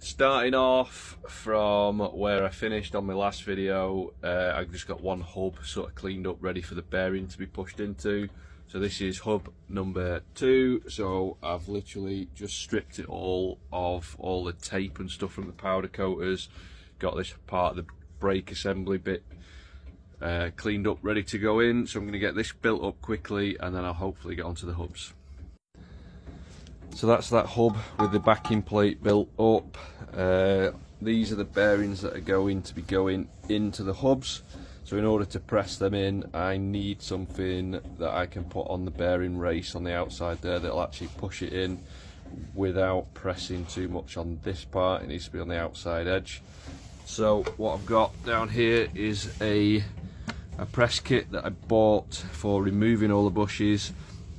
Starting off from where I finished on my last video, I've just got one hub sort of cleaned up, ready for the bearing to be pushed into. So this is hub number 2. So I've literally just stripped it all of all the tape and stuff from the powder coaters. Got this part of the brake assembly bit cleaned up, ready to go in. So I'm going to get this built up quickly and then I'll hopefully get onto the hubs. So that's that hub with the backing plate built up. These are the bearings that are going to be going into the hubs. So in order to press them in, I need something that I can put on the bearing race on the outside there that'll actually push it in without pressing too much on this part. It needs to be on the outside edge. So what I've got down here is a press kit that I bought for removing all the bushes.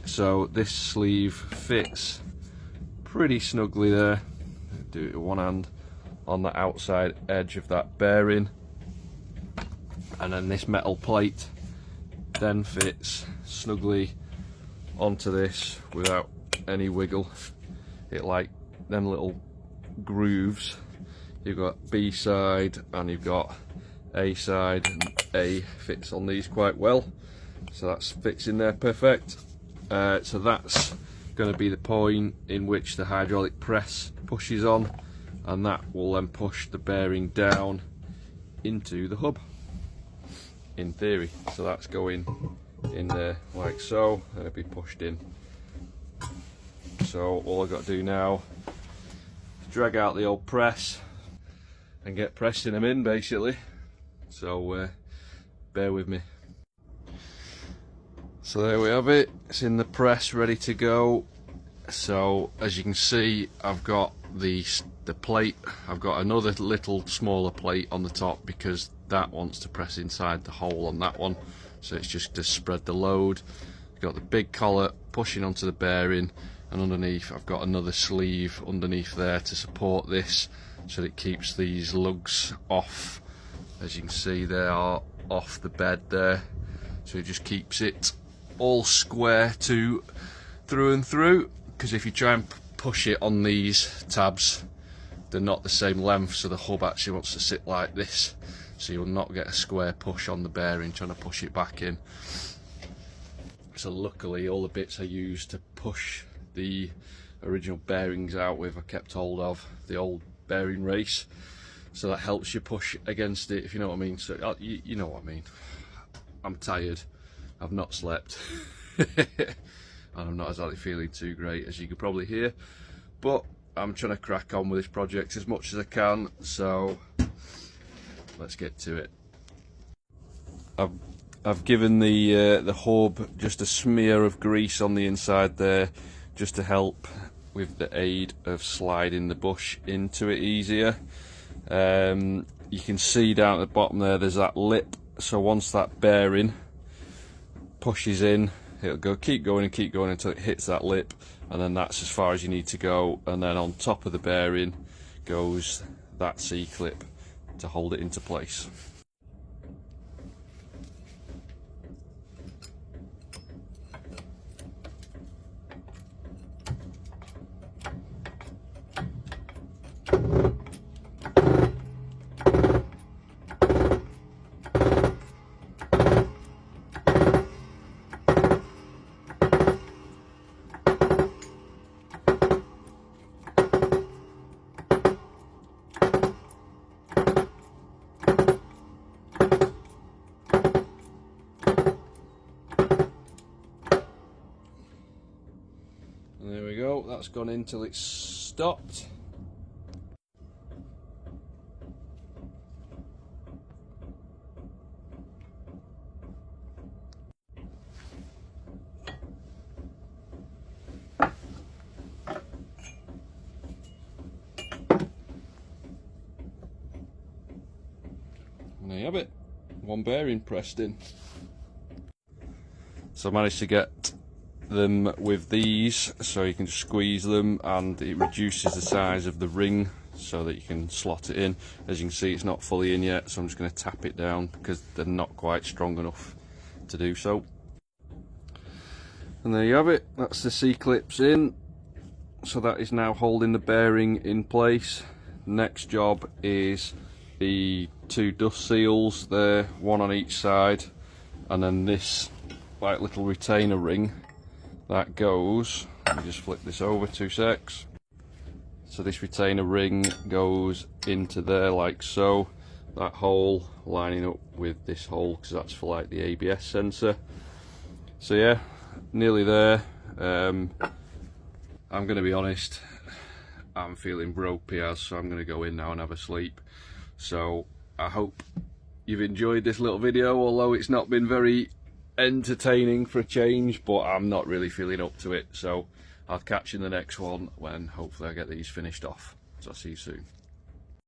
So this sleeve fits pretty snugly there. Do it with one hand on the outside edge of that bearing, and then this metal plate then fits snugly onto this without any wiggle. It like them little grooves. You've got B side and you've got A side, and A fits on these quite well, so that fits in there perfect. So that's going to be the point in which the hydraulic press pushes on, and that will then push the bearing down into the hub in theory. So that's going in there like so, and it'll be pushed in. So all I've got to do now is drag out the old press and get pressing them in basically. So bear with me. So there we have it, it's in the press ready to go. So as you can see, I've got the plate, I've got another little smaller plate on the top because that wants to press inside the hole on that one, so it's just to spread the load. I've got the big collar pushing onto the bearing, and underneath I've got another sleeve underneath there to support this, so that it keeps these lugs off. As you can see, they are off the bed there, so it just keeps it all square through and through, because if you try and push it on these tabs, they're not the same length, so the hub actually wants to sit like this, so you'll not get a square push on the bearing trying to push it back in. So luckily all the bits I used to push the original bearings out with I kept hold of the old bearing race, so that helps you push against it, if you know what I mean. So you know what I mean. I'm tired, I've not slept and I'm not exactly feeling too great, as you could probably hear, but I'm trying to crack on with this project as much as I can, so let's get to it. I've given the hub just a smear of grease on the inside there, just to help with the aid of sliding the bush into it easier. You can see down at the bottom there's that lip, so once that bearing pushes in, it'll keep going until it hits that lip, and then that's as far as you need to go, and then on top of the bearing goes that C-clip to hold it into place. And there we go, that's gone in till it's stopped. And there you have it, one bearing pressed in. So I managed to get them with these, so you can just squeeze them and it reduces the size of the ring so that you can slot it in. As you can see, it's not fully in yet, so I'm just going to tap it down because they're not quite strong enough to do so. And there you have it, that's the C-clips in. So that is now holding the bearing in place. Next job is the 2 dust seals there, one on each side, and then this like little retainer ring that goes, let me just flip this over 2 secs. So this retainer ring goes into there like so, that hole lining up with this hole because that's for like the ABS sensor. So yeah, nearly there. I'm going to be honest, I'm feeling broke, Piaz, so I'm going to go in now and have a sleep. So I hope you've enjoyed this little video, although it's not been very entertaining for a change, but I'm not really feeling up to it. So I'll catch you in the next one when hopefully I get these finished off. So I'll see you soon.